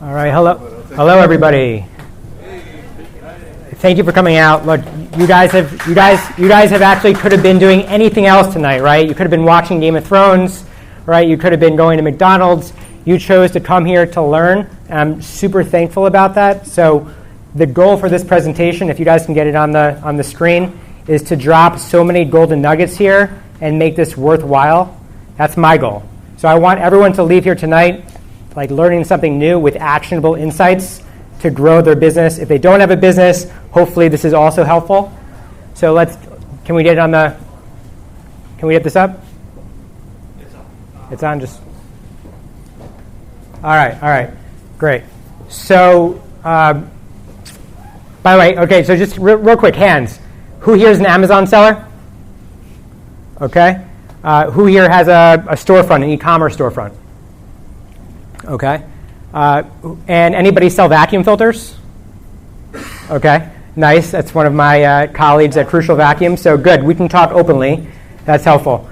All right, hello everybody. Thank you for coming out. Look, you guys have actually could have been doing anything else tonight, right? You could have been watching Game of Thrones, right? You could have been going to McDonald's. You chose to come here to learn, and I'm super thankful about that. So the goal for this presentation, if you guys can get it on the screen, is to drop so many golden nuggets here and make this worthwhile. That's my goal. So I want everyone to leave here tonight like learning something new with actionable insights to grow their business. If they don't have a business, hopefully this is also helpful. So can we get this up? It's on just. All right, great. So, by the way, okay, so just real quick, hands. Who here is an Amazon seller? Okay. Who here has a storefront, an e-commerce storefront? Okay. And anybody sell vacuum filters? Okay, nice. That's one of my colleagues at Crucial Vacuum. So good, we can talk openly. That's helpful.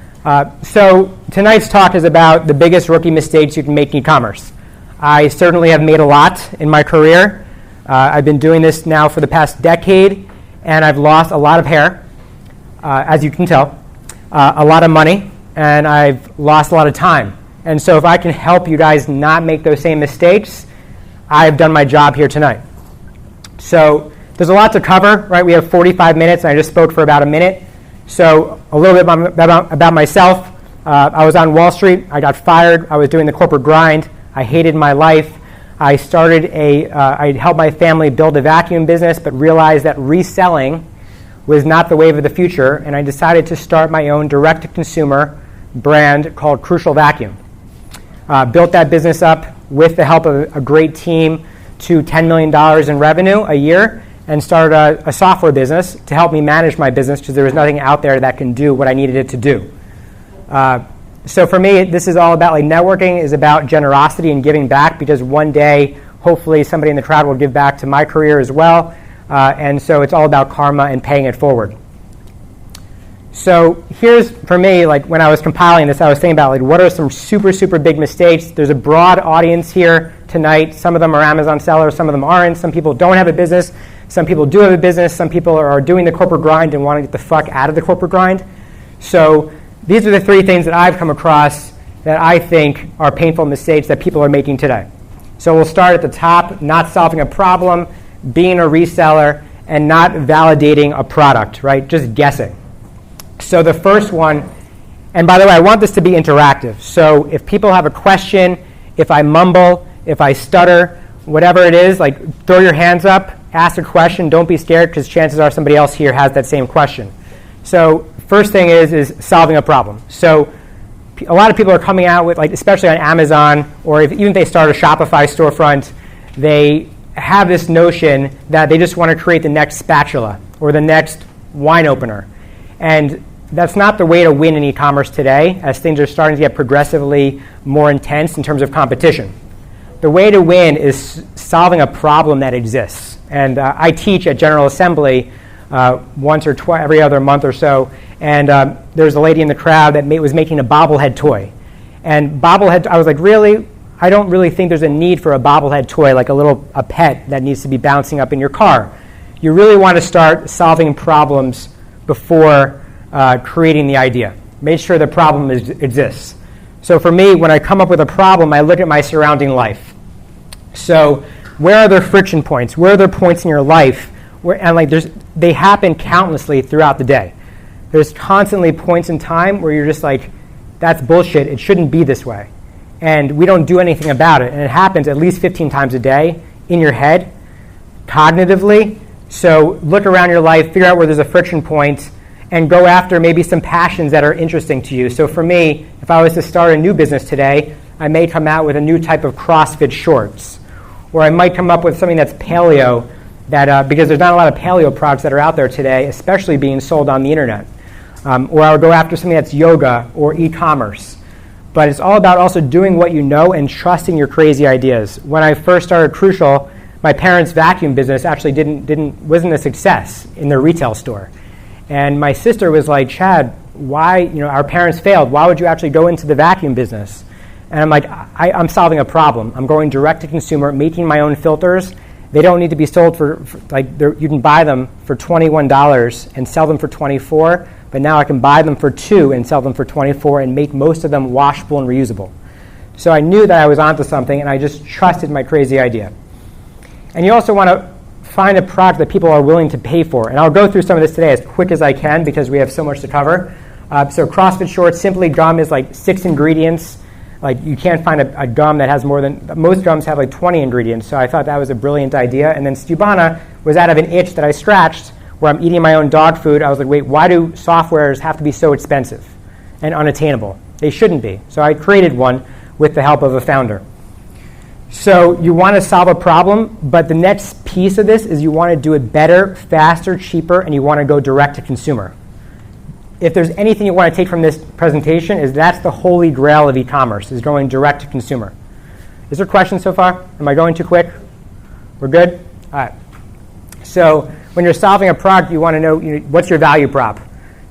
So tonight's talk is about the biggest rookie mistakes you can make in e-commerce. I certainly have made a lot in my career. I've been doing this now for the past decade, and I've lost a lot of hair, as you can tell, a lot of money, and I've lost a lot of time. And so if I can help you guys not make those same mistakes, I've done my job here tonight. So there's a lot to cover, right? We have 45 minutes, and I just spoke for about a minute. So a little bit about myself. I was on Wall Street. I got fired. I was doing the corporate grind. I hated my life. I helped my family build a vacuum business, but realized that reselling was not the wave of the future, and I decided to start my own direct-to-consumer brand called Crucial Vacuum. Built that business up with the help of a great team to $10 million in revenue a year, and started a software business to help me manage my business because there was nothing out there that can do what I needed it to do. So for me, this is all about networking is about generosity and giving back, because one day, hopefully, somebody in the crowd will give back to my career as well. And so it's all about karma and paying it forward. So here's, for me, when I was compiling this, I was thinking about what are some super, super big mistakes. There's a broad audience here tonight. Some of them are Amazon sellers, some of them aren't. Some people don't have a business. Some people do have a business. Some people are doing the corporate grind and want to get the fuck out of the corporate grind. So these are the three things that I've come across that I think are painful mistakes that people are making today. So we'll start at the top: not solving a problem, being a reseller, and not validating a product, right? Just guessing. So the first one, and by the way, I want this to be interactive. So if people have a question, if I mumble, if I stutter, whatever it is, throw your hands up, ask a question. Don't be scared, because chances are somebody else here has that same question. So first thing is solving a problem. So a lot of people are coming out with, especially on Amazon, or even if they start a Shopify storefront, they have this notion that they just want to create the next spatula or the next wine opener. And that's not the way to win in e-commerce today, as things are starting to get progressively more intense in terms of competition. The way to win is solving a problem that exists. And I teach at General Assembly once or twice every other month or so, and there's a lady in the crowd that was making a bobblehead toy. And I was like, really? I don't really think there's a need for a bobblehead toy, like a pet that needs to be bouncing up in your car. You really want to start solving problems before creating the idea. Make sure the problem exists. So for me, when I come up with a problem, I look at my surrounding life. So where are there friction points? Where are there points in your life they happen countlessly throughout the day. There's constantly points in time where you're just that's bullshit. It shouldn't be this way. And we don't do anything about it. And it happens at least 15 times a day in your head, cognitively. So look around your life, figure out where there's a friction point, and go after maybe some passions that are interesting to you. So for me, if I was to start a new business today, I may come out with a new type of CrossFit shorts. Or I might come up with something that's paleo, because there's not a lot of paleo products that are out there today, especially being sold on the internet. Or I would go after something that's yoga or e-commerce. But it's all about also doing what you know and trusting your crazy ideas. When I first started Crucial, my parents' vacuum business actually wasn't a success in their retail store. And my sister was like, Chad, why, our parents failed. Why would you actually go into the vacuum business? And I'm like, I'm solving a problem. I'm going direct to consumer, making my own filters. They don't need to be sold for like, you can buy them for $21 and sell them for $24, but now I can buy them for $2 and sell them for $24 and make most of them washable and reusable. So I knew that I was onto something, and I just trusted my crazy idea. And you also want to find a product that people are willing to pay for. And I'll go through some of this today as quick as I can because we have so much to cover. So CrossFit Shorts, Simply gum is like 6 ingredients. Like you can't find a gum that has more than, most gums have like 20 ingredients. So I thought that was a brilliant idea. And then Stubana was out of an itch that I scratched where I'm eating my own dog food. I was like, wait, why do softwares have to be so expensive and unattainable? They shouldn't be. So I created one with the help of a founder. So you want to solve a problem, but the next piece of this is you want to do it better, faster, cheaper, and you want to go direct to consumer. If there's anything you want to take from this presentation, is that's the holy grail of e-commerce, is going direct to consumer. Is there questions so far? Am I going too quick? We're good? All right. So when you're solving a product, you want to know, what's your value prop.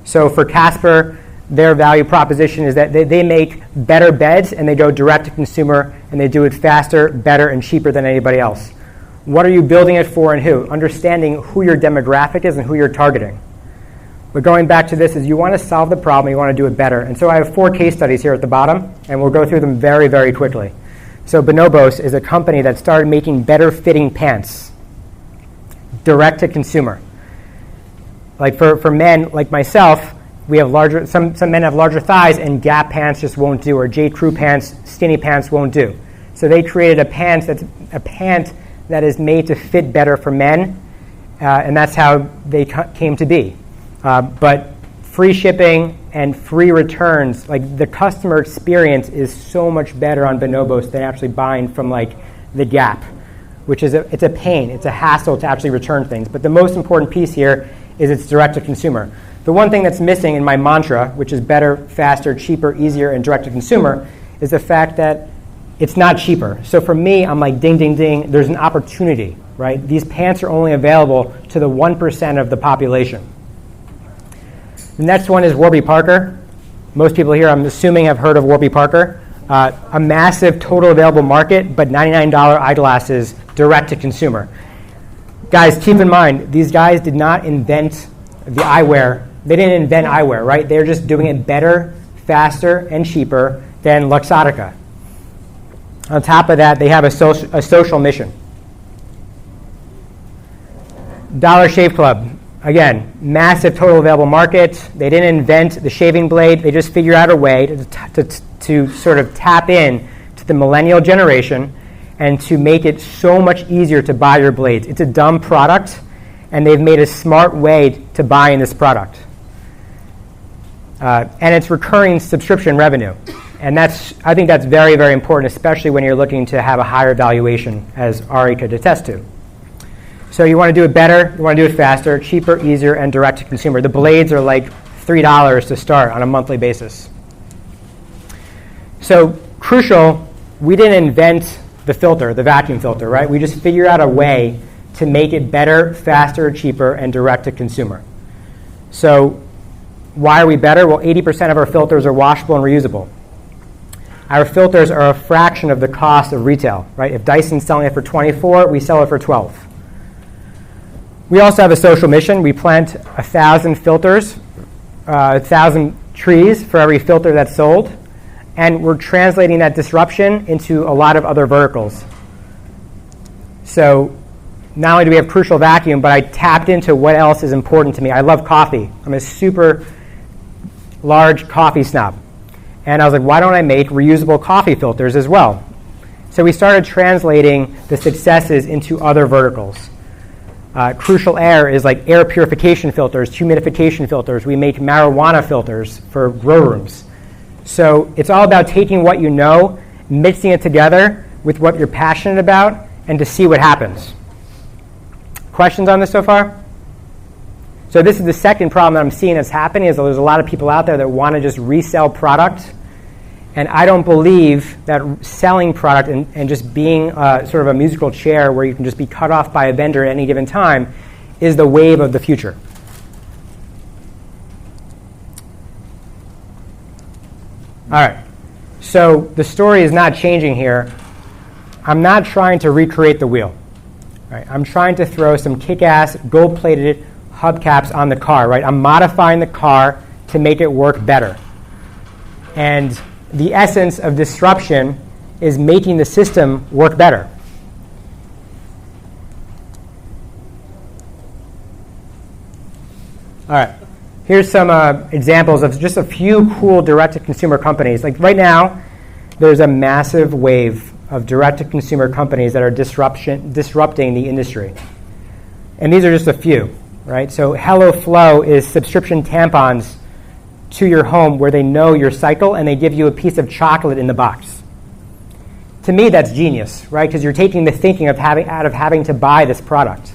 So for Casper, their value proposition is that they make better beds and they go direct to consumer and they do it faster, better, and cheaper than anybody else. What are you building it for and who? Understanding who your demographic is and who you're targeting. But going back to this is you want to solve the problem, you want to do it better. And so I have 4 case studies here at the bottom, and we'll go through them very, very quickly. So Bonobos is a company that started making better fitting pants, direct to consumer. Like for men like myself, we have larger, some men have larger thighs and Gap pants just won't do, or J. Crew pants, skinny pants won't do. So they created a pant that is made to fit better for men, and that's how they came to be. But free shipping and free returns, like the customer experience is so much better on Bonobos than actually buying from like the Gap, which is it's a pain, it's a hassle to actually return things. But the most important piece here is it's direct to consumer. The one thing that's missing in my mantra, which is better, faster, cheaper, easier, and direct to consumer, is the fact that it's not cheaper. So for me, I'm like, ding, ding, ding, there's an opportunity, right? These pants are only available to the 1% of the population. The next one is Warby Parker. Most people here, I'm assuming, have heard of Warby Parker. A massive total available market, but $99 eyeglasses direct to consumer. Guys, keep in mind, these guys did not invent the eyewear. They didn't invent eyewear, right? They're just doing it better, faster, and cheaper than Luxottica. On top of that, they have a social mission. Dollar Shave Club. Again, massive total available market. They didn't invent the shaving blade. They just figured out a way to sort of tap in to the millennial generation and to make it so much easier to buy your blades. It's a dumb product, and they've made a smart way to buy in this product. And it's recurring subscription revenue. And I think that's very, very important, especially when you're looking to have a higher valuation, as Ari could attest to. So you want to do it better, you want to do it faster, cheaper, easier, and direct to consumer. The blades are like $3 to start on a monthly basis. So crucial, we didn't invent the filter, the vacuum filter, right? We just figured out a way to make it better, faster, cheaper, and direct to consumer. So why are we better? Well, 80% of our filters are washable and reusable. Our filters are a fraction of the cost of retail, right? If Dyson's selling it for $24, we sell it for $12. We also have a social mission. We plant 1,000 filters, 1,000 trees for every filter that's sold, and we're translating that disruption into a lot of other verticals. So not only do we have Crucial Vacuum, but I tapped into what else is important to me. I love coffee. I'm a super large coffee snob. And I was like, why don't I make reusable coffee filters as well? So we started translating the successes into other verticals. Crucial Air is like air purification filters, humidification filters. We make marijuana filters for grow rooms. So it's all about taking what you know, mixing it together with what you're passionate about, and to see what happens. Questions on this so far? So this is the second problem that I'm seeing that's happening, is that there's a lot of people out there that want to just resell product. And I don't believe that selling product and just being sort of a musical chair where you can just be cut off by a vendor at any given time is the wave of the future. All right. So the story is not changing here. I'm not trying to recreate the wheel. Right? I'm trying to throw some kick-ass gold-plated hubcaps on the car. Right? I'm modifying the car to make it work better. And the essence of disruption is making the system work better. All right. Here's some examples of just a few cool direct-to-consumer companies. Like right now, there's a massive wave of direct-to-consumer companies that are disrupting the industry. And these are just a few, right? So HelloFlow is subscription tampons to your home where they know your cycle and they give you a piece of chocolate in the box. To me, that's genius, right? Because you're taking the thinking of having to buy this product.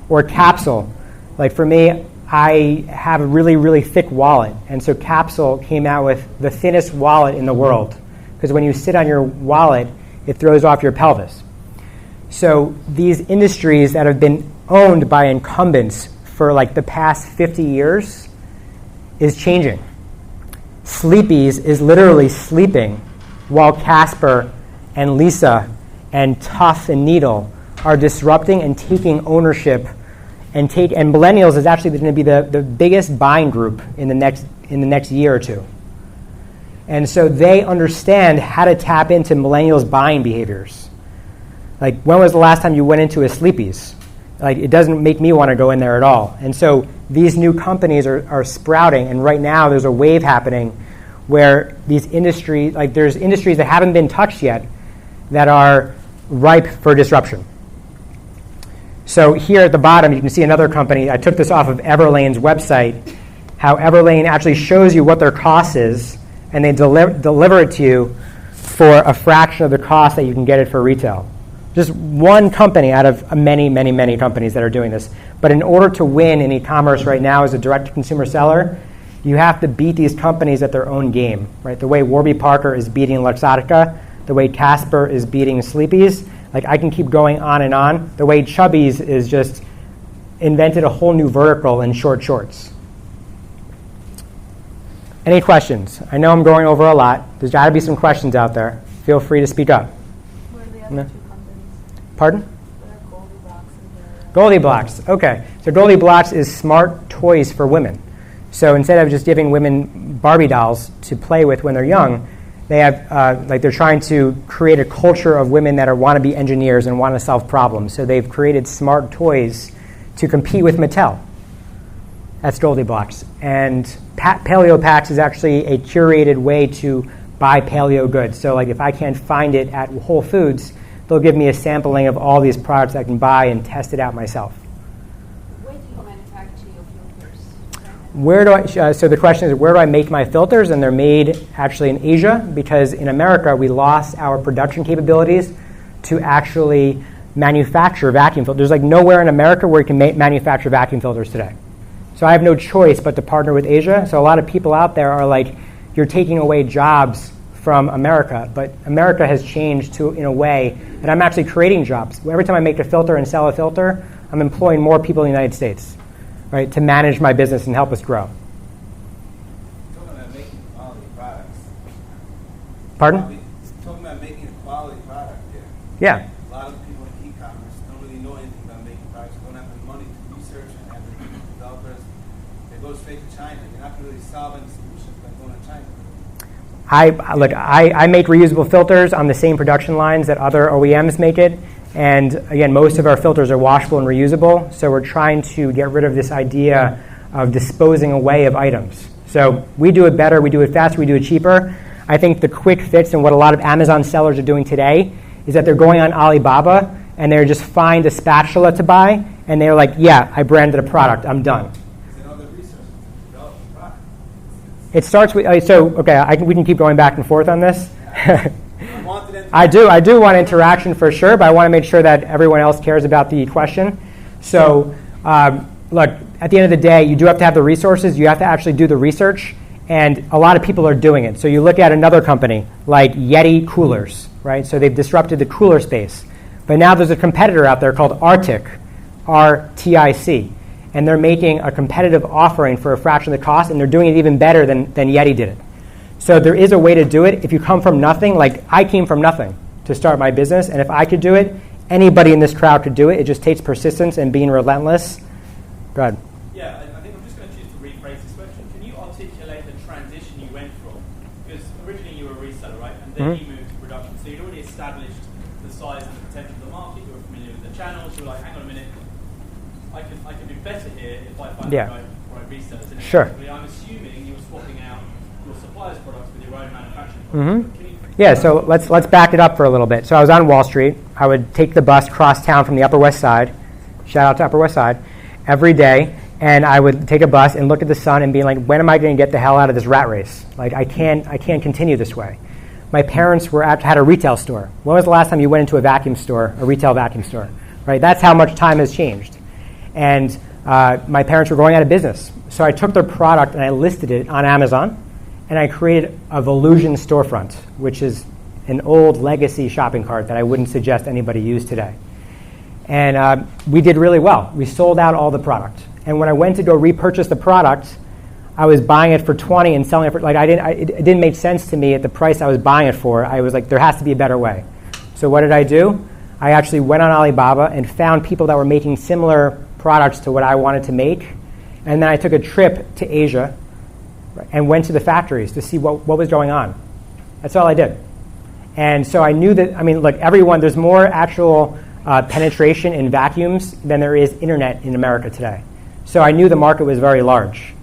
Or Capsule. Like for me, I have a really, really thick wallet. And so Capsule came out with the thinnest wallet in the world. Because when you sit on your wallet, it throws off your pelvis. So these industries that have been owned by incumbents for like the past 50 years is changing. Sleepy's is literally sleeping while Casper and Lisa and Tough and Needle are disrupting and taking ownership and millennials is actually going to be the biggest buying group in the next year or two. And so they understand how to tap into millennials' buying behaviors. Like, when was the last time you went into a Sleepy's? Like, it doesn't make me want to go in there at all. And so these new companies are sprouting, and right now there's a wave happening where these industries, like there's industries that haven't been touched yet that are ripe for disruption. So here at the bottom, you can see another company. I took this off of Everlane's website, how Everlane actually shows you what their cost is, and they deliver it to you for a fraction of the cost that you can get it for retail. Just one company out of many, many, many companies that are doing this. But in order to win in e-commerce right now as a direct-to-consumer seller, you have to beat these companies at their own game. Right? The way Warby Parker is beating Luxottica, the way Casper is beating Sleepy's, like I can keep going on and on. The way Chubby's is just invented a whole new vertical in short shorts. Any questions? I know I'm going over a lot. There's got to be some questions out there. Feel free to speak up. What are the other two companies? Pardon? What are Goldilocks and Goldilocks. Okay. So Goldilocks is smart toys for women. So instead of just giving women Barbie dolls to play with when they're young, they have they're trying to create a culture of women that want to be engineers and want to solve problems. So they've created smart toys to compete with Mattel. That's Goldilocks. And Paleo Packs is actually a curated way to buy paleo goods. So like if I can't find it at Whole Foods, they'll give me a sampling of all these products I can buy and test it out myself. Where do you manufacture your filters? So the question is, where do I make my filters? And they're made actually in Asia, because in America we lost our production capabilities to actually manufacture vacuum filters. There's like nowhere in America where you can manufacture vacuum filters today. So I have no choice but to partner with Asia. So a lot of people out there are like, you're taking away jobs from America. But America has changed in a way that I'm actually creating jobs. Every time I make a filter and sell a filter, I'm employing more people in the United States, right, to manage my business and help us grow. Talking about making quality products. Pardon? Talking about making a quality product, Yeah. A lot of people in e-commerce don't really know anything about making products, don't have the money to research and have the developers. They go straight to China. You're not really solving solutions by going to China. I make reusable filters on the same production lines that other OEMs make it. And again, most of our filters are washable and reusable. So we're trying to get rid of this idea of disposing away of items. So we do it better, we do it faster, we do it cheaper. I think the quick fix and what a lot of Amazon sellers are doing today is that they're going on Alibaba and they're just find a spatula to buy and they're like, yeah, I branded a product, I'm done. It starts with, we can keep going back and forth on this. I do want interaction for sure, but I want to make sure that everyone else cares about the question. So, look, at the end of the day, you do have to have the resources. You have to actually do the research, and a lot of people are doing it. So you look at another company like Yeti Coolers, right? So they've disrupted the cooler space. But now there's a competitor out there called Arctic, R-T-I-C. And they're making a competitive offering for a fraction of the cost, and they're doing it even better than Yeti did it. So there is a way to do it. If you come from nothing, like I came from nothing to start my business, and if I could do it, anybody in this crowd could do it. It just takes persistence and being relentless. Go ahead. Yeah, I think I'm just going to choose to rephrase this question. Can you articulate the transition you went from? Because originally you were a reseller, right? And then you moved to production. So you'd already established the size and the potential of the market. You were familiar with the channels. You were like, hang on a minute, I can do better here if I find the right resellers. And Sure. I'm assuming you were swapping out your supplier's products with your own manufacturing products. Yeah, so let's back it up for a little bit. So I was on Wall Street. I would take the bus cross town from the Upper West Side, shout out to Upper West Side, every day, and I would take a bus and look at the sun and be like, when am I going to get the hell out of this rat race? Like, I can't continue this way. My parents had a retail store. When was the last time you went into a vacuum store, a retail vacuum store? Right? That's how much time has changed. And my parents were going out of business. So I took their product and I listed it on Amazon, and I created a Volusion storefront, which is an old legacy shopping cart that I wouldn't suggest anybody use today. And we did really well. We sold out all the product. And when I went to go repurchase the product, I was buying it for $20 and selling it for, like, it didn't make sense to me at the price I was buying it for. I was like, there has to be a better way. So what did I do? I actually went on Alibaba and found people that were making similar products to what I wanted to make. And then I took a trip to Asia and went to the factories to see what was going on. That's all I did. And so I knew that, I mean, look, there's more actual penetration in vacuums than there is internet in America today. So I knew the market was very large.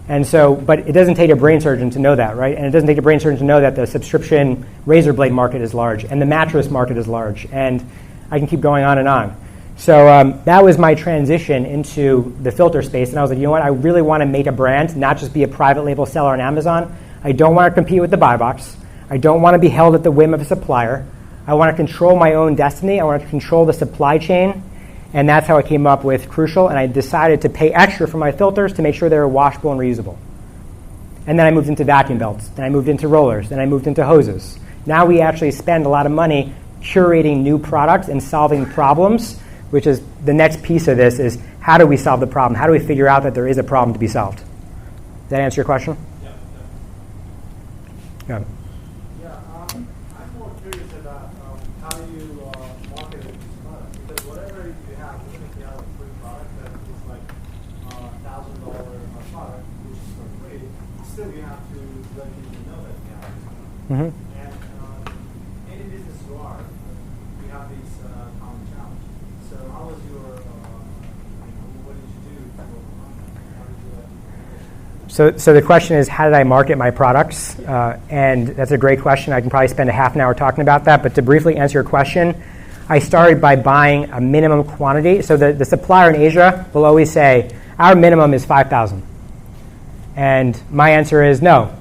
And so, but it doesn't take a brain surgeon to know that, right? And it doesn't take a brain surgeon to know that the subscription razor blade market is large and the mattress market is large. And I can keep going on and on. So that was my transition into the filter space. And I was like, you know what? I really want to make a brand, not just be a private label seller on Amazon. I don't want to compete with the buy box. I don't want to be held at the whim of a supplier. I want to control my own destiny. I want to control the supply chain. And that's how I came up with Crucial. And I decided to pay extra for my filters to make sure they were washable and reusable. And then I moved into vacuum belts. Then I moved into rollers. Then I moved into hoses. Now we actually spend a lot of money curating new products and solving problems, which is the next piece of this is how do we solve the problem? How do we figure out that there is a problem to be solved? Does that answer your question? Yeah. I'm more curious about how you market these products, because whatever you have, even if you have a free product that is like $1,000 product, which is for free, still you have to let people know that you have this product. And any business you are, you have these common challenges. So how was your, what did you do to overcome that? How did you So the question is, how did I market my products? And that's a great question. I can probably spend a half an hour talking about that. But to briefly answer your question, I started by buying a minimum quantity. So the supplier in Asia will always say, our minimum is 5,000. And my answer is, no,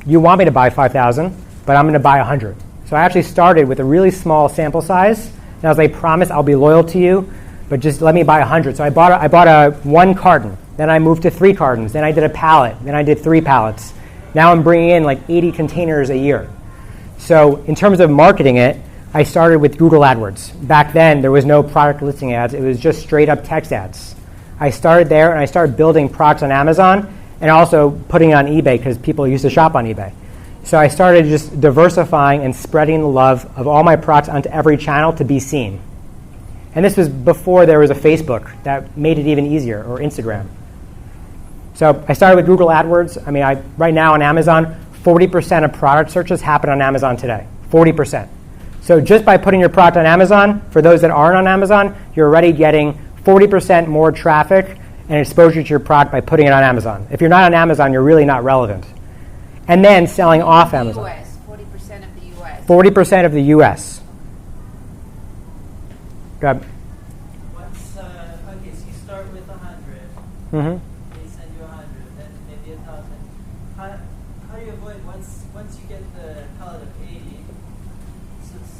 you want me to buy 5,000, but I'm going to buy 100. So I actually started with a really small sample size. And I was like, promise I'll be loyal to you, but just let me buy 100. So I bought a 1 carton. Then I moved to 3 cartons. Then I did a pallet. Then I did 3 pallets. Now I'm bringing in like 80 containers a year. So in terms of marketing it, I started with Google AdWords. Back then, there was no product listing ads. It was just straight up text ads. I started there, and I started building products on Amazon and also putting it on eBay because people used to shop on eBay. So I started just diversifying and spreading the love of all my products onto every channel to be seen. And this was before there was a Facebook that made it even easier, or Instagram. So I started with Google AdWords. I mean, right now on Amazon, 40% of product searches happen on Amazon today. 40%. So just by putting your product on Amazon, for those that aren't on Amazon, you're already getting 40% more traffic and exposure to your product by putting it on Amazon. If you're not on Amazon, you're really not relevant. And then selling off Amazon. US, 40% of the US. 40% of the US. Go ahead. Once, okay, so you start with 100. Mm-hmm. They send you 100, then maybe 1,000. How do you avoid once you get the pallet of 80? So it's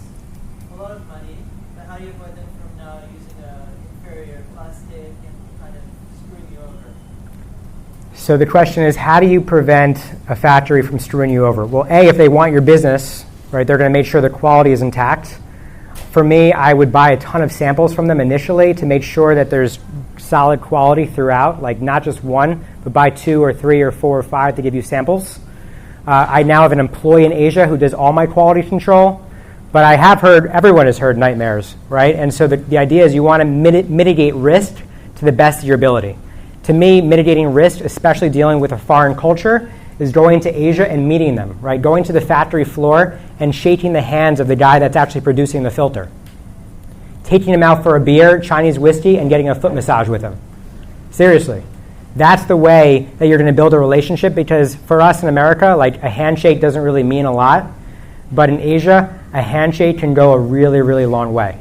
a lot of money. But how do you avoid them from now using a inferior plastic and kind of screwing you over? So the question is, how do you prevent a factory from screwing you over? Well, A, if they want your business, right, they're going to make sure the quality is intact. For me, I would buy a ton of samples from them initially to make sure that there's solid quality throughout, like not just one, but buy 2 or 3 or 4 or 5 to give you samples. I now have an employee in Asia who does all my quality control. But I have heard, everyone has heard nightmares, right? And so the idea is you want to mitigate risk to the best of your ability. To me, mitigating risk, especially dealing with a foreign culture, is going to Asia and meeting them, right? Going to the factory floor and shaking the hands of the guy that's actually producing the filter. Taking him out for a beer, Chinese whiskey, and getting a foot massage with him. Seriously. That's the way that you're going to build a relationship, because for us in America, like, a handshake doesn't really mean a lot. But in Asia, a handshake can go a really, really long way.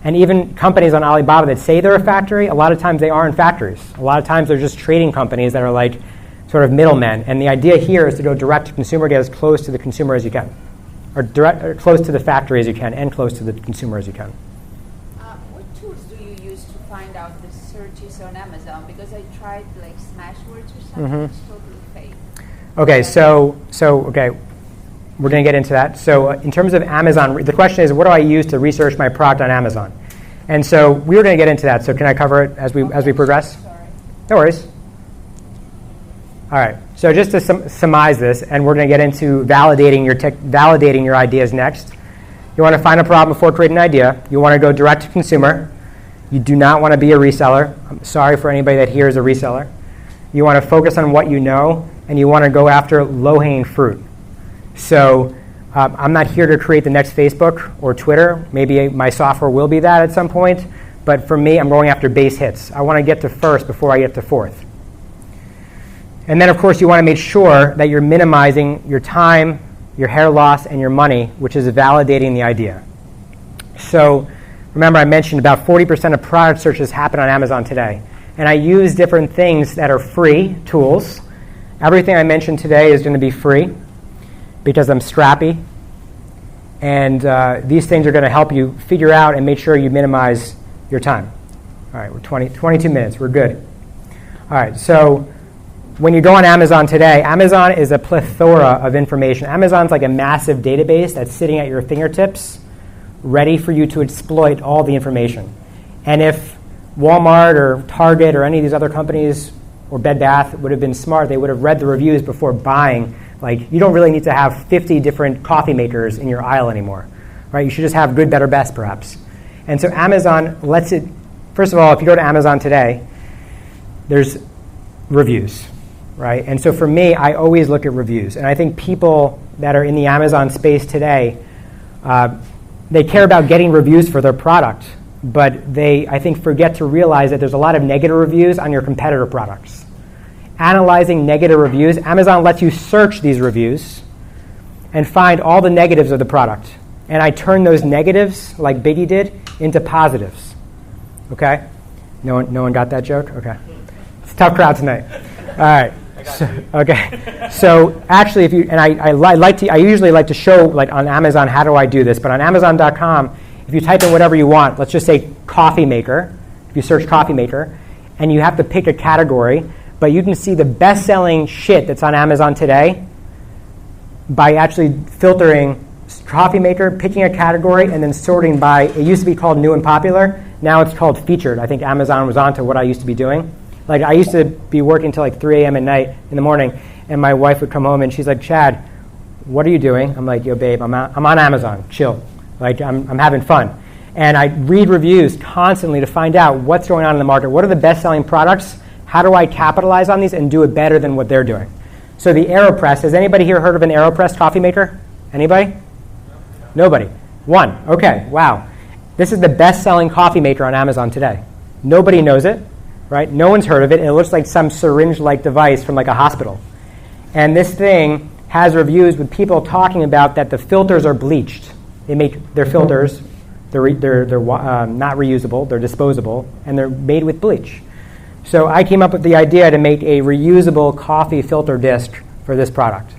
And even companies on Alibaba that say they're a factory, a lot of times they aren't factories. A lot of times they're just trading companies that are like sort of middlemen. And the idea here is to go direct to consumer, get as close to the consumer as you can. Or close to the factory as you can, and close to the consumer as you can. What tools do you use to find out the searches on Amazon? Because I tried like Smashwords or something, it's totally fake. Okay, okay. We're going to get into that. So in terms of Amazon, the question is, what do I use to research my product on Amazon? And so we were going to get into that. So can I cover it as we progress? Sorry. No worries. All right. So just to surmise this, and we're going to get into validating your ideas next. You want to find a problem before creating an idea. You want to go direct to consumer. You do not want to be a reseller. I'm sorry for anybody that here is a reseller. You want to focus on what you know, and you want to go after low-hanging fruit. So I'm not here to create the next Facebook or Twitter. Maybe my software will be that at some point. But for me, I'm going after base hits. I want to get to first before I get to fourth. And then, of course, you want to make sure that you're minimizing your time, your hair loss, and your money, which is validating the idea. So remember, I mentioned about 40% of product searches happen on Amazon today. And I use different things that are free tools. Everything I mentioned today is going to be free, because I'm scrappy. And these things are going to help you figure out and make sure you minimize your time. All right, we're 22 minutes. We're good. All right, so when you go on Amazon today, Amazon is a plethora of information. Amazon's like a massive database that's sitting at your fingertips, ready for you to exploit all the information. And if Walmart or Target or any of these other companies or Bed Bath would have been smart, they would have read the reviews before buying. Like, you don't really need to have 50 different coffee makers in your aisle anymore, right? You should just have good, better, best, perhaps. And so Amazon lets it, first of all, if you go to Amazon today, there's reviews, right? And so for me, I always look at reviews. And I think people that are in the Amazon space today, they care about getting reviews for their product, but they, I think, forget to realize that there's a lot of negative reviews on your competitor products. Analyzing negative reviews, Amazon lets you search these reviews and find all the negatives of the product. And I turn those negatives, like Biggie did, into positives. Okay? No one got that joke? Okay. It's a tough crowd tonight. All right. Okay. So actually, if you, and I usually like to show, like, on Amazon, how do I do this? But on Amazon.com, if you type in whatever you want, let's just say coffee maker. If you search coffee maker, and you have to pick a category, but you can see the best-selling shit that's on Amazon today by actually filtering coffee maker, picking a category, and then sorting by, it used to be called new and popular. Now it's called featured. I think Amazon was onto what I used to be doing. Like, I used to be working until like 3 a.m. at night in the morning, and my wife would come home and she's like, Chad, what are you doing? I'm like, yo, babe, I'm on Amazon. Chill. Like, I'm having fun. And I read reviews constantly to find out what's going on in the market. What are the best-selling products? How do I capitalize on these and do it better than what they're doing? So the AeroPress, has anybody here heard of an AeroPress coffee maker? Anybody? Nobody. One. Okay, wow. This is the best-selling coffee maker on Amazon today. Nobody knows it, right? No one's heard of it. And it looks like some syringe-like device from like a hospital. And this thing has reviews with people talking about that the filters are bleached. They make their filters, they're not reusable, they're disposable, and they're made with bleach. So I came up with the idea to make a reusable coffee filter disc for this product.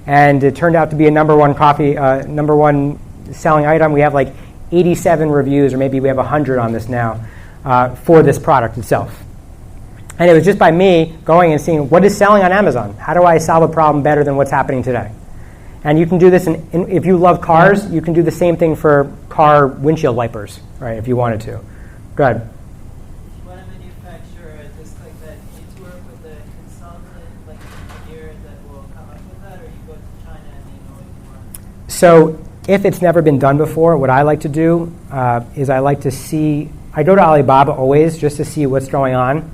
And it turned out to be a number one selling item. We have like 87 reviews, or maybe we have 100 on this now, for this product itself. And it was just by me going and seeing what is selling on Amazon. How do I solve a problem better than what's happening today? And you can do this, if you love cars, you can do the same thing for car windshield wipers, right, if you wanted to. Go ahead. So if it's never been done before, what I like to do is I go to Alibaba always just to see what's going on.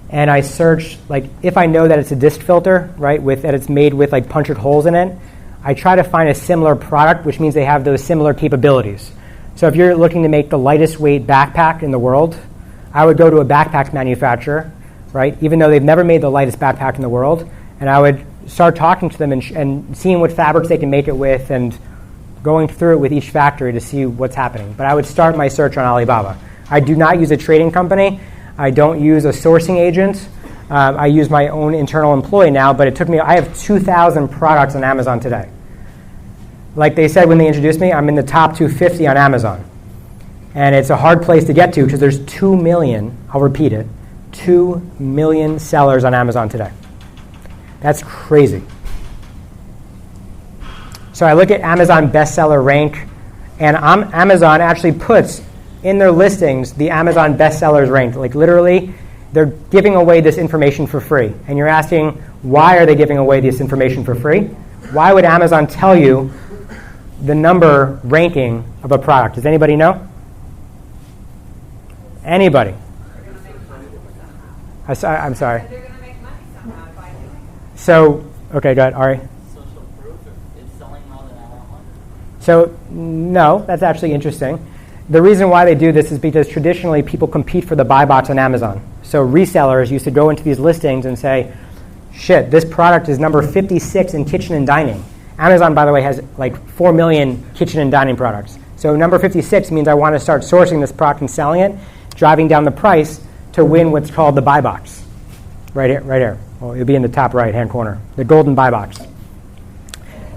And I search, like, if I know that it's a disc filter, right, that it's made with like punctured holes in it, I try to find a similar product, which means they have those similar capabilities. So if you're looking to make the lightest weight backpack in the world, I would go to a backpack manufacturer, right, even though they've never made the lightest backpack in the world, and I would start talking to them and seeing what fabrics they can make it with and going through it with each factory to see what's happening. But I would start my search on Alibaba. I do not use a trading company. I don't use a sourcing agent. I use my own internal employee now, but it took me, I have 2,000 products on Amazon today. Like they said when they introduced me, I'm in the top 250 on Amazon. And it's a hard place to get to because there's 2 million, I'll repeat it, 2 million sellers on Amazon today. That's crazy. So I look at Amazon bestseller rank, and Amazon actually puts in their listings the Amazon bestsellers ranked. Like literally, they're giving away this information for free. And you're asking, why are they giving away this information for free? Why would Amazon tell you the number ranking of a product? Does anybody know? Anybody? I'm sorry. They're going to make money somehow by doing that. So, okay, go ahead, Ari. Social proof if it's selling more than I want one? So, no, that's actually interesting. The reason why they do this is because traditionally people compete for the buy box on Amazon. So resellers used to go into these listings and say, shit, this product is number 56 in kitchen and dining. Amazon, by the way, has like 4 million kitchen and dining products. So number 56 means I want to start sourcing this product and selling it, driving down the price to win what's called the buy box. Right here, right here. Well, it'll be in the top right-hand corner, the golden buy box.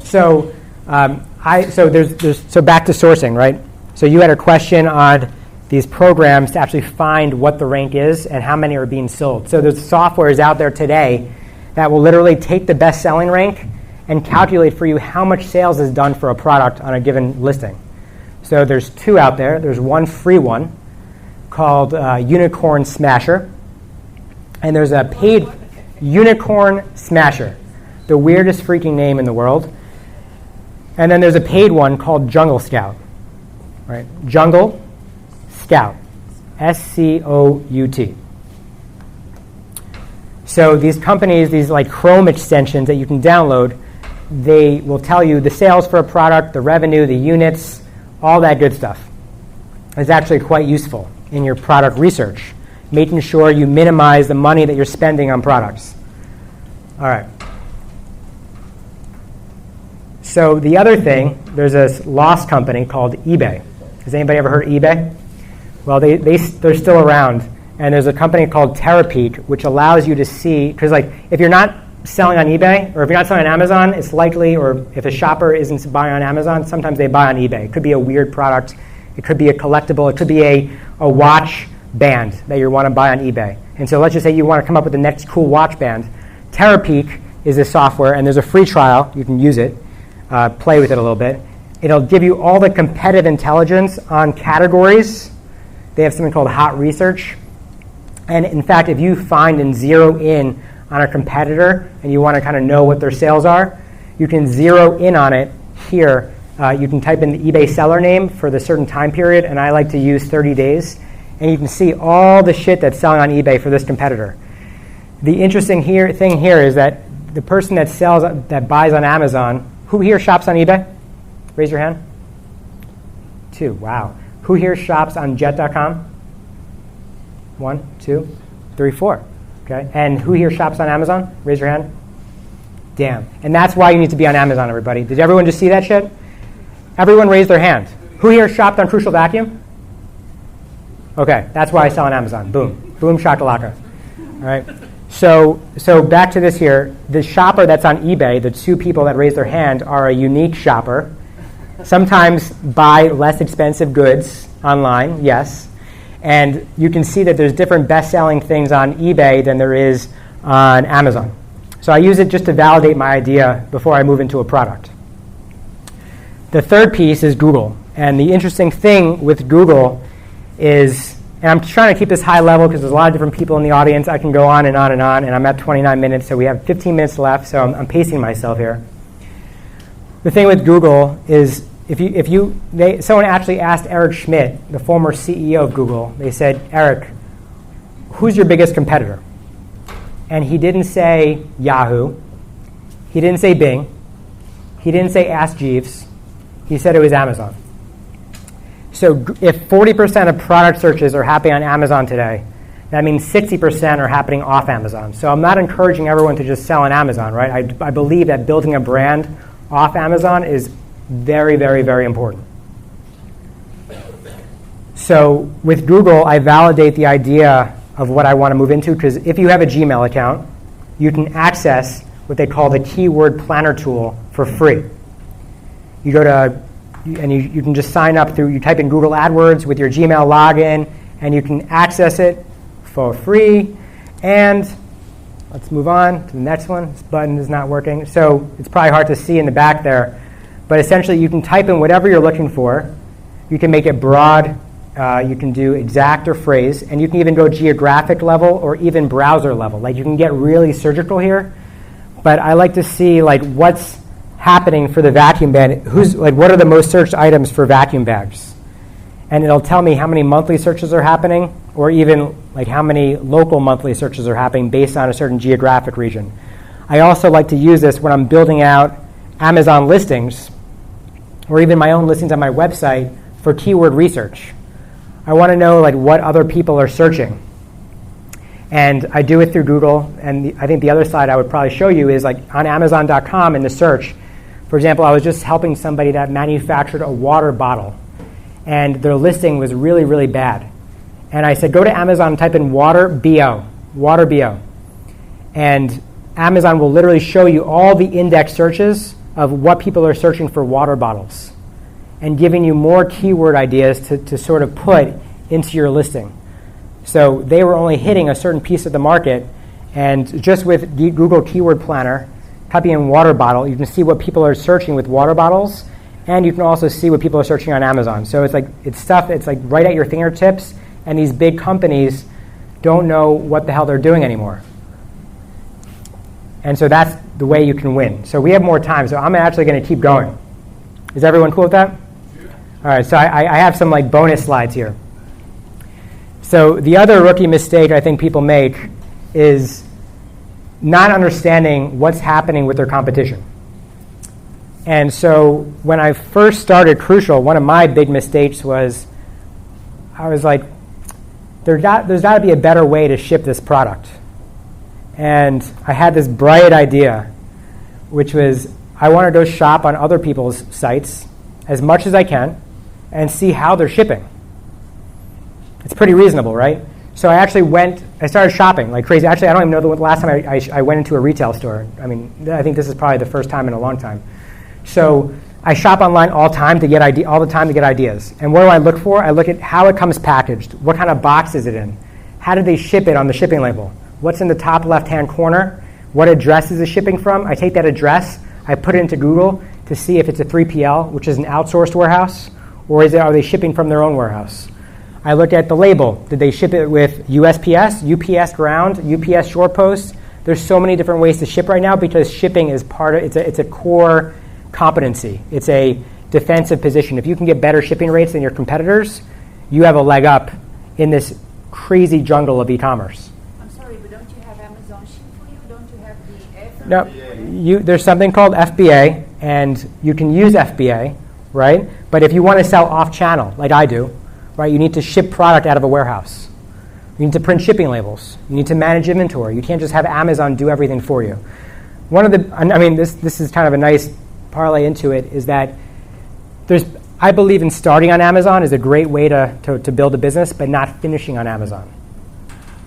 So, so back to sourcing, right? So you had a question on these programs to actually find what the rank is and how many are being sold. So there's software is out there today that will literally take the best-selling rank and calculate for you how much sales is done for a product on a given listing. So there's 2 out there. There's one free one called Unicorn Smasher. And there's a paid Unicorn Smasher, the weirdest freaking name in the world. And then there's a paid one called Jungle Scout. Right? Jungle Scout, SCOUT. So these companies, these like Chrome extensions that you can download, they will tell you the sales for a product, the revenue, the units, all that good stuff. It's actually quite useful in your product research, making sure you minimize the money that you're spending on products. All right. So the other thing, there's this lost company called eBay. Has anybody ever heard of eBay? Well, they're still around. And there's a company called Terapeak, which allows you to see, because like if you're not selling on eBay, or if you're not selling on Amazon, it's likely, or if a shopper isn't buying on Amazon, sometimes they buy on eBay. It could be a weird product. It could be a collectible. It could be a watch band that you want to buy on eBay. And so let's just say you want to come up with the next cool watch band. Terapeak is this software, and there's a free trial. You can use it, play with it a little bit. It'll give you all the competitive intelligence on categories. They have something called hot research. And in fact, if you find and zero in on a competitor and you want to kind of know what their sales are, you can zero in on it here. You can type in the eBay seller name for the certain time period, and I like to use 30 days. And you can see all the shit that's selling on eBay for this competitor. The interesting thing here is that the person that buys on Amazon, who here shops on eBay? Raise your hand. 2, wow. Who here shops on jet.com? 1, 2, 3, 4. Okay. And who here shops on Amazon? Raise your hand. Damn. And that's why you need to be on Amazon, everybody. Did everyone just see that shit? Everyone raised their hand. Who here shopped on Crucial Vacuum? Okay, that's why I sell on Amazon. Boom. Boom shakalaka. All right. So back to this here. The shopper that's on eBay, the 2 people that raised their hand, are a unique shopper. Sometimes buy less expensive goods online, yes. And you can see that there's different best-selling things on eBay than there is on Amazon. So I use it just to validate my idea before I move into a product. The third piece is Google. And the interesting thing with Google is, and I'm trying to keep this high level because there's a lot of different people in the audience. I can go on and on and on, and I'm at 29 minutes, so we have 15 minutes left, so I'm pacing myself here. the thing with Google is someone actually asked Eric Schmidt, the former CEO of Google, they said, Eric, who's your biggest competitor? And he didn't say Yahoo. He didn't say Bing. He didn't say Ask Jeeves. He said it was Amazon. So if 40% of product searches are happening on Amazon today, that means 60% are happening off Amazon. So I'm not encouraging everyone to just sell on Amazon, right? I believe that building a brand off Amazon is very, very, very important. So with Google, I validate the idea of what I want to move into, because if you have a Gmail account, you can access what they call the keyword planner tool for free. You go to, and you can just sign up through, you type in Google AdWords with your Gmail login, and you can access it for free. And let's move on to the next one. This button is not working. So it's probably hard to see in the back there. But essentially, you can type in whatever you're looking for. You can make it broad. You can do exact or phrase. And you can even go geographic level or even browser level. Like, you can get really surgical here. But I like to see what's happening for the vacuum bag. What are the most searched items for vacuum bags? And it'll tell me how many monthly searches are happening, or even how many local monthly searches are happening based on a certain geographic region. I also like to use this when I'm building out Amazon listings, or even my own listings on my website for keyword research. I want to know what other people are searching. And I do it through Google. And I think the other slide I would probably show you is on Amazon.com in the search. For example, I was just helping somebody that manufactured a water bottle. And their listing was really, really bad. And I said, go to Amazon and type in water BO. And Amazon will literally show you all the index searches of what people are searching for water bottles, and giving you more keyword ideas to sort of put into your listing. So they were only hitting a certain piece of the market, and just with Google Keyword Planner, typing in water bottle, you can see what people are searching with water bottles, and you can also see what people are searching on Amazon. So it's stuff, it's right at your fingertips, and these big companies don't know what the hell they're doing anymore. And so that's the way you can win. So we have more time, so I'm actually going to keep going. Is everyone cool with that? Yeah. All right, so I have some bonus slides here. So the other rookie mistake I think people make is not understanding what's happening with their competition. And so when I first started Crucial, one of my big mistakes was I was like, there's got to be a better way to ship this product. And I had this bright idea, which was I want to go shop on other people's sites as much as I can and see how they're shipping. It's pretty reasonable, right? So I started shopping like crazy. Actually, I don't even know the last time I went into a retail store. I mean, I think this is probably the first time in a long time. So I shop online all the time to get ideas. And what do I look for? I look at how it comes packaged. What kind of box is it in? How did they ship it on the shipping label? What's in the top left-hand corner? What address is it shipping from? I take that address, I put it into Google to see if it's a 3PL, which is an outsourced warehouse, or are they shipping from their own warehouse? I look at the label. Did they ship it with USPS, UPS ground, UPS short post? There's so many different ways to ship right now because shipping is it's a core competency. It's a defensive position. If you can get better shipping rates than your competitors, you have a leg up in this crazy jungle of e-commerce. No, there's something called FBA, and you can use FBA, right? But if you want to sell off-channel, like I do, right, you need to ship product out of a warehouse. You need to print shipping labels. You need to manage inventory. You can't just have Amazon do everything for you. This is kind of a nice parlay into it, is that I believe in starting on Amazon is a great way to build a business, but not finishing on Amazon.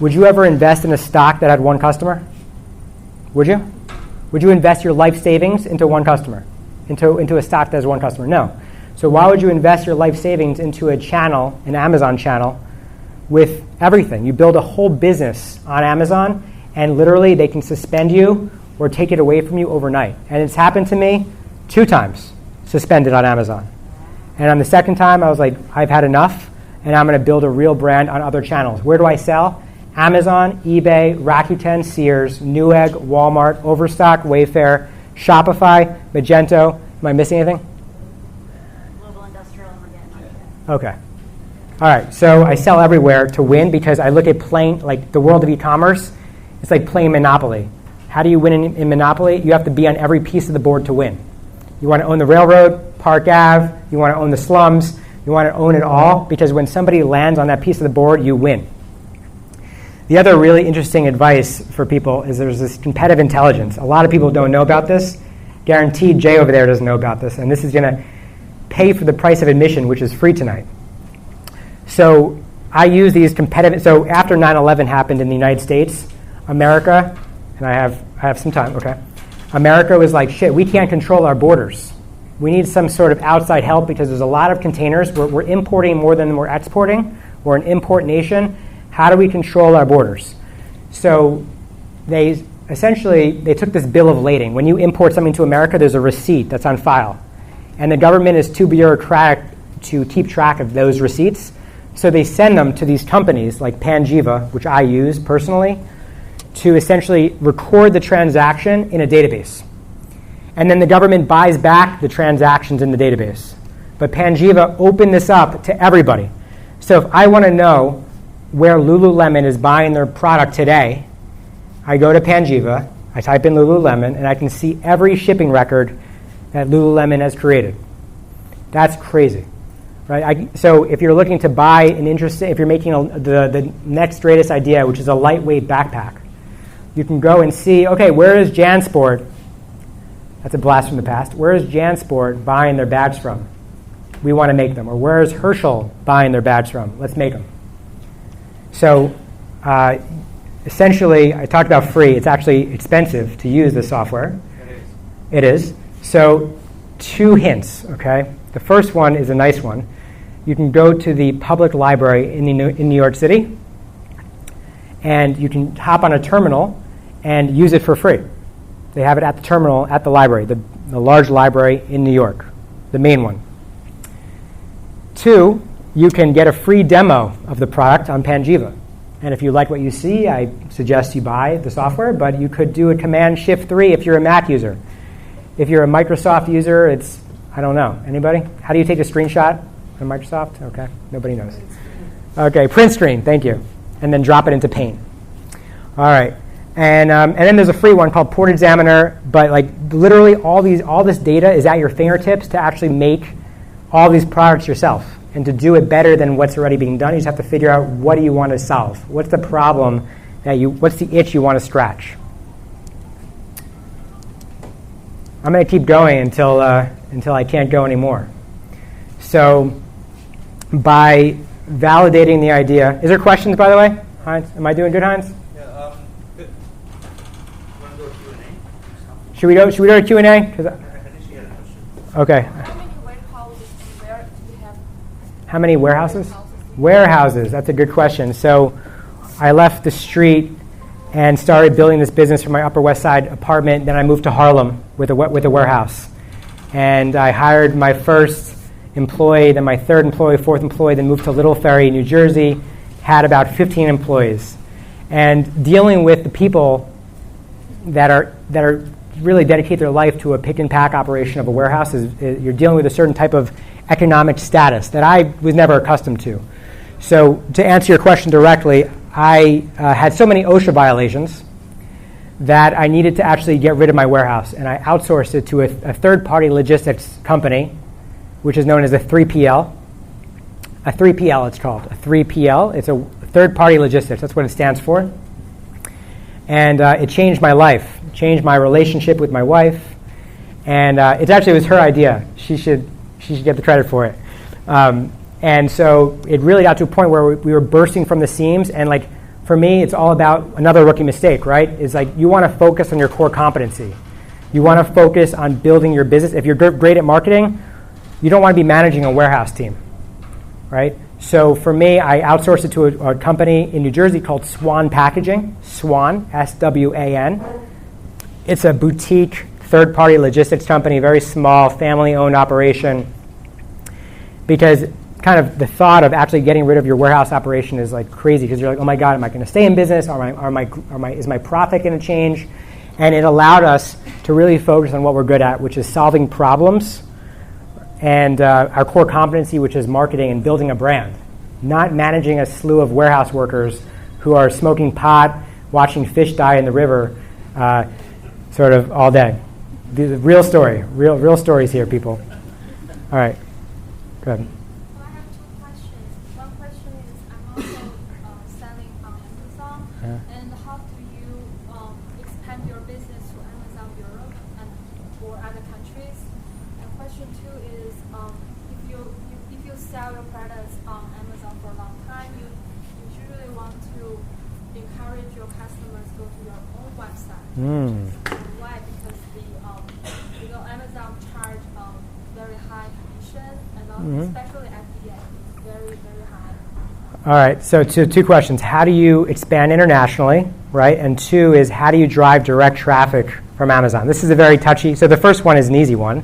Would you ever invest in a stock that had one customer? Would you? Would you invest your life savings into one customer, into a stock that has one customer? No. So why would you invest your life savings into a channel, an Amazon channel, with everything? You build a whole business on Amazon, and literally they can suspend you or take it away from you overnight. And it's happened to me 2 times, suspended on Amazon. And on the second time, I was like, I've had enough, and I'm going to build a real brand on other channels. Where do I sell? Amazon, eBay, Rakuten, Sears, Newegg, Walmart, Overstock, Wayfair, Shopify, Magento, Am I missing anything? Global industrial and we're getting like Okay. All right. So I sell everywhere to win because I look at playing like the world of e-commerce. It's like playing Monopoly. How do you win in Monopoly? You have to be on every piece of the board to win. You want to own the railroad, Park Ave. You want to own the slums. You want to own it all because when somebody lands on that piece of the board, you win. The other really interesting advice for people is there's this competitive intelligence. A lot of people don't know about this. Guaranteed Jay over there doesn't know about this. And this is going to pay for the price of admission, which is free tonight. So I use these competitive. So after 9/11 happened in the United States, America, and I have some time, okay. America was like, shit, we can't control our borders. We need some sort of outside help because there's a lot of containers. We're importing more than we're exporting. We're an import nation. How do we control our borders? So they took this bill of lading. When you import something to America, there's a receipt that's on file. And the government is too bureaucratic to keep track of those receipts. So they send them to these companies like Panjiva, which I use personally, to essentially record the transaction in a database. And then the government buys back the transactions in the database. But Panjiva opened this up to everybody. So if I want to know where Lululemon is buying their product today, I go to Panjiva, I type in Lululemon, and I can see every shipping record that Lululemon has created. That's crazy. Right? So if you're looking to buy if you're making the next greatest idea, which is a lightweight backpack, you can go and see, okay, where is JanSport? That's a blast from the past. Where is JanSport buying their bags from? We want to make them. Or where is Herschel buying their bags from? Let's make them. So essentially, I talked about free. It's actually expensive to use the software. It is. So 2 hints, okay? The first one is a nice one. You can go to the public library in New York City, and you can hop on a terminal and use it for free. They have it at the terminal at the library, the large library in New York, the main one. 2, you can get a free demo of the product on Panjiva. And if you like what you see, I suggest you buy the software, but you could do a Command-Shift-3 if you're a Mac user. If you're a Microsoft user, it's, I don't know. Anybody? How do you take a screenshot on Microsoft? Okay, nobody knows. Okay, print screen, thank you. And then drop it into Paint. All right. And then there's a free one called Port Examiner, but like literally all this data is at your fingertips to actually make all these products yourself and to do it better than what's already being done. You just have to figure out what do you want to solve. What's the problem what's the itch you want to scratch? I'm going to keep going until I can't go anymore. So by validating the idea, is there questions, by the way? Heinz, am I doing good, Heinz? Yeah, good. Want to go Q&A? Should we go to Q&A? I think she had a question. Okay. How many warehouses do you have? How many warehouses? Warehouses, that's a good question. So I left the street and started building this business from my Upper West Side apartment. Then I moved to Harlem with a warehouse. And I hired my first employee, then my third employee, fourth employee, then moved to Little Ferry, New Jersey, had about 15 employees. And dealing with the people that are really dedicate their life to a pick and pack operation of a warehouse you're dealing with a certain type of economic status that I was never accustomed to. So to answer your question directly, I had so many OSHA violations that I needed to actually get rid of my warehouse, and I outsourced it to a third-party logistics company, which is known as a 3PL. A 3PL, it's called. A 3PL. It's a third-party logistics. That's what it stands for. And it changed my life, changed my relationship with my wife, and it was her idea. She should get the credit for it. And so it really got to a point where we were bursting from the seams, and like for me, it's all about another rookie mistake, right? It's like you want to focus on your core competency. You want to focus on building your business. If you're great at marketing, you don't want to be managing a warehouse team, right? So for me, I outsourced it to a company in New Jersey called Swan Packaging, Swan, S-W-A-N. It's a boutique third-party logistics company, very small, family-owned operation, because kind of the thought of actually getting rid of your warehouse operation is like crazy because you're like, oh my God, am I going to stay in business? Is my profit going to change? And it allowed us to really focus on what we're good at, which is solving problems, and our core competency, which is marketing and building a brand, not managing a slew of warehouse workers who are smoking pot, watching fish die in the river, sort of all day. The real story, real stories here, people. All right, go ahead. Well, I have two questions. One question is, I'm also selling on Amazon, and how do you expand your business to Amazon Europe and or other countries? And question two is, if you sell your products on Amazon for a long time, you usually want to encourage your customers to go to your own website. Why? Because Amazon charge very high commission, and especially FBA is very, very high. All right, so two questions. How do you expand internationally, right? And two is, how do you drive direct traffic from Amazon? This is a very touchy, so the first one is an easy one.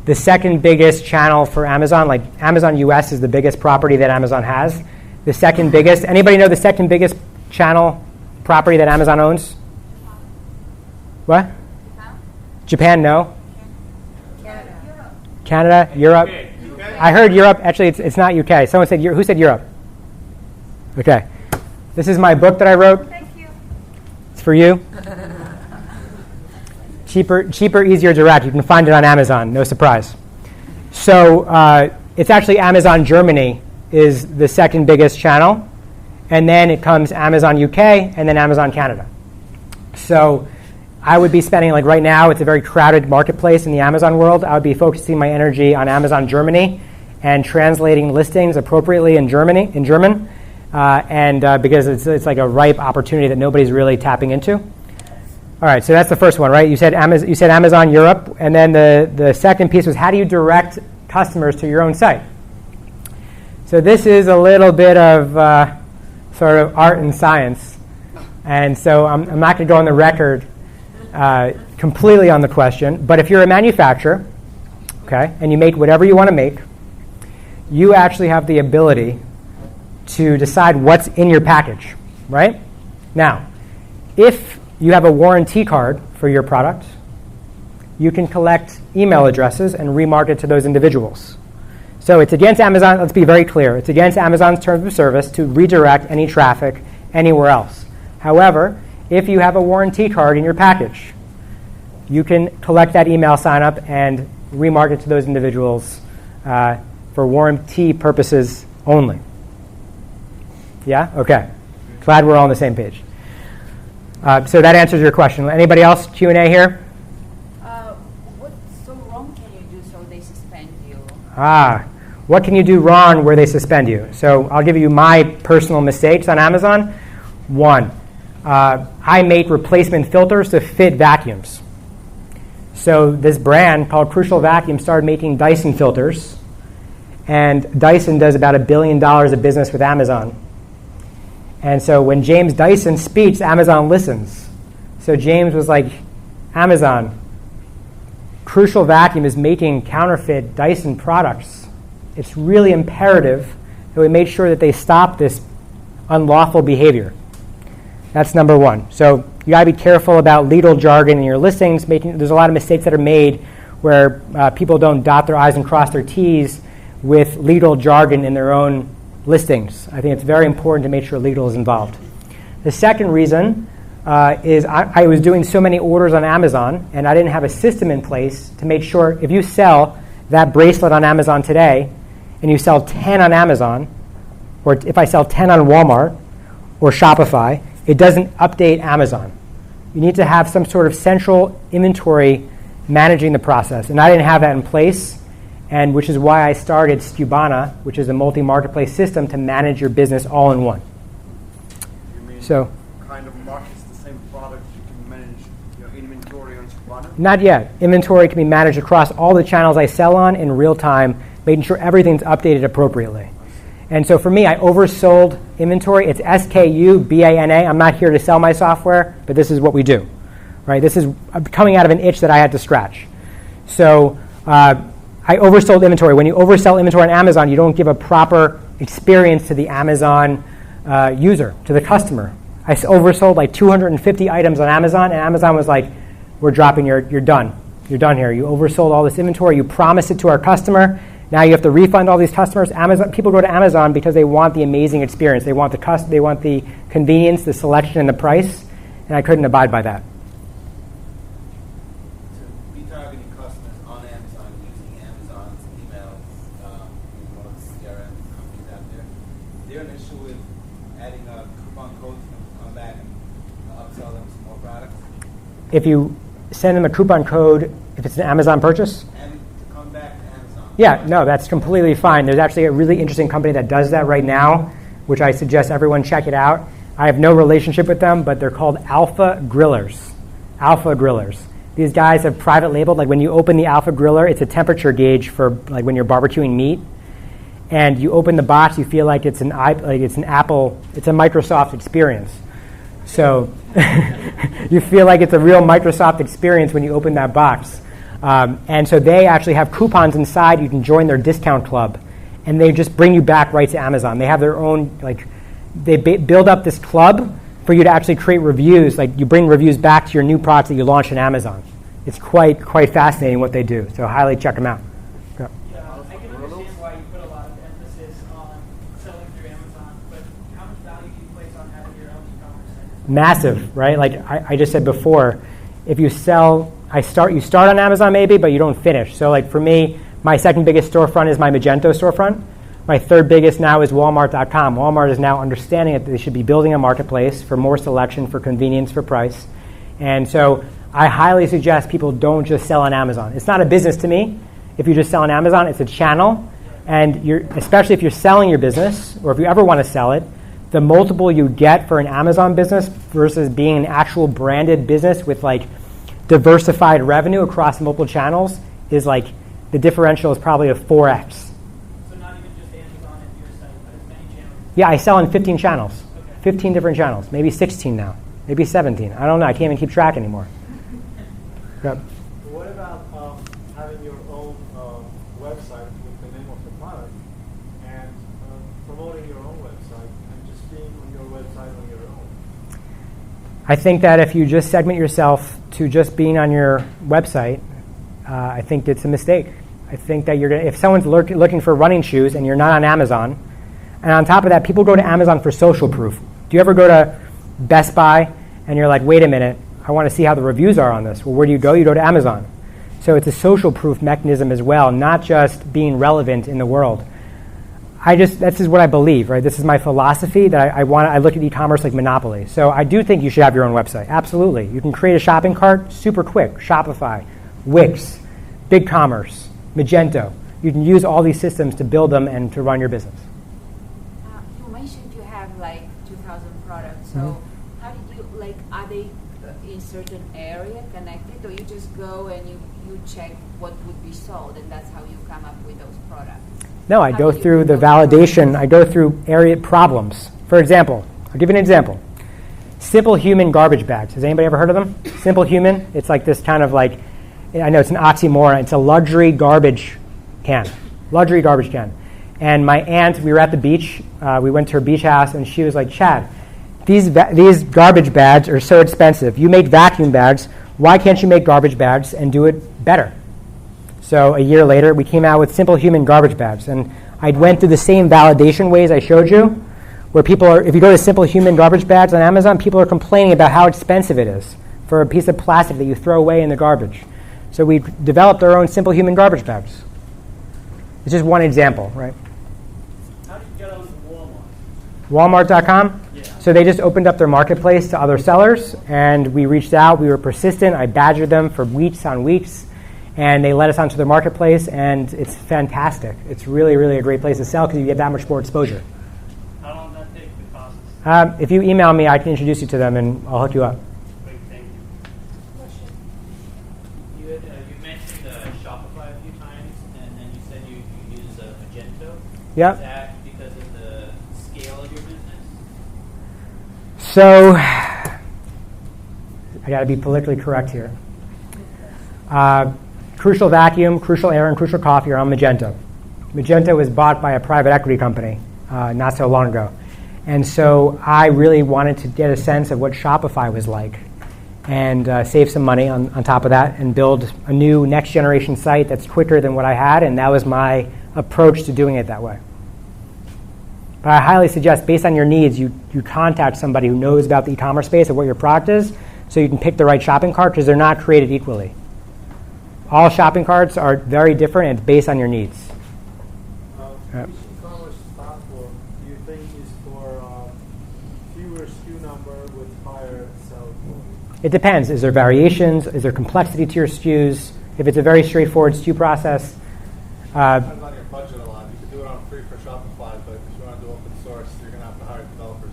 The second biggest channel for Amazon, like Amazon US is the biggest property that Amazon has. The second biggest, anybody know the second biggest channel property that Amazon owns? What? Japan, no? Canada, Europe. I heard Europe. Actually, it's not UK. Someone said, who said Europe? Okay. This is my book that I wrote. Thank you. It's for you. Cheaper, easier, direct. You can find it on Amazon. No surprise. So it's actually Amazon Germany is the second biggest channel. And then it comes Amazon UK and then Amazon Canada. So I would be spending, like right now, it's a very crowded marketplace in the Amazon world. I would be focusing my energy on Amazon Germany and translating listings appropriately in German, because it's like a ripe opportunity that nobody's really tapping into. All right, so that's the first one, right? You said Amazon Europe, and then the second piece was, how do you direct customers to your own site? So this is a little bit of sort of art and science, and so I'm not going to go on the record completely on the question, but if you're a manufacturer, okay, and you make whatever you want to make, you actually have the ability to decide what's in your package, right? Now, if you have a warranty card for your product, you can collect email addresses and remarket to those individuals. So it's against Amazon, let's be very clear, it's against Amazon's terms of service to redirect any traffic anywhere else. However, if you have a warranty card in your package, you can collect that email sign up and remarket to those individuals for warranty purposes only. Yeah? Okay. Glad we're all on the same page. So that answers your question. Anybody else? Q&A here? What so wrong can you do so they suspend you? What can you do wrong where they suspend you? So I'll give you my personal mistakes on Amazon. One, I make replacement filters to fit vacuums. So this brand called Crucial Vacuum started making Dyson filters, and Dyson does about $1 billion of business with Amazon. And so when James Dyson speaks, Amazon listens. So James was like, Amazon, Crucial Vacuum is making counterfeit Dyson products. It's really imperative that we make sure that they stop this unlawful behavior. That's number one. So you got to be careful about legal jargon in your listings. There's a lot of mistakes that are made where people don't dot their I's and cross their T's with legal jargon in their own listings. I think it's very important to make sure legal is involved. The second reason is I was doing so many orders on Amazon, and I didn't have a system in place to make sure if you sell that bracelet on Amazon today, and you sell 10 on Amazon, or if I sell 10 on Walmart or Shopify, it doesn't update Amazon. You need to have some sort of central inventory managing the process, and I didn't have that in place, and which is why I started Skubana, which is a multi-marketplace system to manage your business all in one. You mean So, kind of markets the same product, you can manage your inventory on Skubana? not yet. Inventory can be managed across all the channels I sell on in real time, making sure everything's updated appropriately. And so for me, I oversold inventory. It's SKUBANA. I'm not here to sell my software, but this is what we do, right? This is coming out of an itch that I had to scratch. So I oversold inventory. When you oversell inventory on Amazon, you don't give a proper experience to the Amazon user, to the customer. I oversold like 250 items on Amazon, and Amazon was like, we're dropping, you're done. You're done here. You oversold all this inventory. You promised it to our customer. Now you have to refund all these customers. People go to Amazon because they want the amazing experience. They want the convenience, the selection, and the price, and I couldn't abide by that. To be targeting customers on Amazon using Amazon's emails, one of the CRM companies out there, they're an issue with adding a coupon code for them to come back and upsell them some more products. If you send them a coupon code, if it's an Amazon purchase? And to come back to Amazon. Yeah, no, that's completely fine. There's actually a really interesting company that does that right now, which I suggest everyone check it out. I have no relationship with them, but they're called Alpha Grillers. Alpha Grillers. These guys have private labeled, like when you open the Alpha Griller, it's a temperature gauge for like when you're barbecuing meat. And you open the box, you feel like it's an Apple, it's a Microsoft experience. So you feel like it's a real Microsoft experience when you open that box. And so they actually have coupons inside. You can join their discount club. And they just bring you back right to Amazon. They have their own, they build up this club for you to actually create reviews. Like you bring reviews back to your new products that you launch on Amazon. It's quite fascinating what they do. So highly check them out. Go. I can understand why you put a lot of emphasis on selling through Amazon, but how much value do you place on having your own e-commerce site? Massive, right? Like I just said before, if you sell, you start on Amazon maybe, but you don't finish. So like for me, my second biggest storefront is my Magento storefront. My third biggest now is Walmart.com. Walmart is now understanding that they should be building a marketplace for more selection, for convenience, for price. And so I highly suggest people don't just sell on Amazon. It's not a business to me. If you just sell on Amazon, it's a channel. And especially if you're selling your business, or if you ever want to sell it, the multiple you get for an Amazon business versus being an actual branded business with like diversified revenue across multiple channels is like the differential is probably a 4x. So not even just Amazon and your site, but as many channels? Yeah, I sell in 15 channels, Okay. 15 different channels, maybe 16 now, maybe 17. I don't know. I can't even keep track anymore. Yep. What about having your own website with the name of the product and promoting your own website and just being on your website on your own? I think that if you just segment yourself to just being on your website, I think it's a mistake. I think that if someone's looking for running shoes and you're not on Amazon, and on top of that, people go to Amazon for social proof. Do you ever go to Best Buy and you're like, wait a minute, I want to see how the reviews are on this? Well, where do? You go to Amazon. So it's a social proof mechanism as well, not just being relevant in the world. This is what I believe, right? This is my philosophy that I look at e-commerce like monopoly. So I do think you should have your own website. Absolutely. You can create a shopping cart super quick. Shopify, Wix, BigCommerce, Magento. You can use all these systems to build them and to run your business. You mentioned you have like 2,000 products. So how did you, are they in certain area connected, or you just go and you check what would be sold, and that's how you come up with those products? No, I go through the validation. I go through area problems. For example, I'll give you an example. Simple Human garbage bags. Has anybody ever heard of them? Simple Human. It's like this kind of like, I know it's an oxymoron. It's a luxury garbage can. Luxury garbage can. And my aunt, we were at the beach. We went to her beach house, and she was like, Chad, these garbage bags are so expensive. You make vacuum bags. Why can't you make garbage bags and do it better? So a year later, we came out with Simple Human garbage bags. And I went through the same validation ways I showed you, where people are, if you go to Simple Human garbage bags on Amazon, people are complaining about how expensive it is for a piece of plastic that you throw away in the garbage. So we developed our own Simple Human garbage bags. It's just one example, right? How did you get on Walmart? Walmart.com? Yeah. So they just opened up their marketplace to other sellers, and we reached out. We were persistent. I badgered them for weeks on weeks, and they let us onto their marketplace, and it's fantastic. It's really, really a great place to sell because you get that much more exposure. How long does that take, the process? If you email me, I can introduce you to them, and I'll hook you up. Great, thank you. You mentioned Shopify a few times, and then you said you use Magento. Yep. Is that because of the scale of your business? So I got to be politically correct here. Crucial Vacuum, Crucial Air, and Crucial Coffee are on Magento. Magento was bought by a private equity company not so long ago. And so I really wanted to get a sense of what Shopify was like and save some money on top of that and build a new next generation site that's quicker than what I had. And that was my approach to doing it that way. But I highly suggest, based on your needs, you contact somebody who knows about the e-commerce space and what your product is so you can pick the right shopping cart, because they're not created equally. All shopping carts are very different and it's based on your needs. Which e-commerce platform do you think is for fewer SKU number with higher sell volume? It depends. Is there variations? Is there complexity to your SKUs? If it's a very straightforward SKU process, Depends on your budget a lot. You could do it on free for Shopify, but if you want to do open source, you're going to have to hire developers.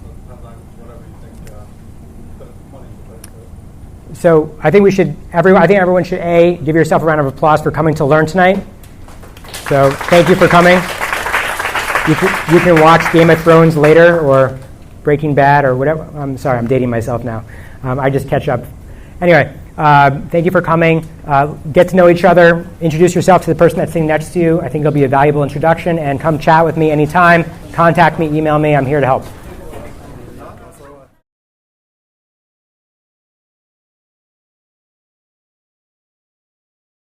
So it depends on whatever you think put money to put into it. so I think everyone should give yourself a round of applause for coming to learn tonight. So thank you for coming. You can watch Game of Thrones later or Breaking Bad or whatever. I'm sorry, I'm dating myself now. I just catch up. Anyway, thank you for coming. Get to know each other. Introduce yourself to the person that's sitting next to you. I think it'll be a valuable introduction. And come chat with me anytime. Contact me, email me. I'm here to help.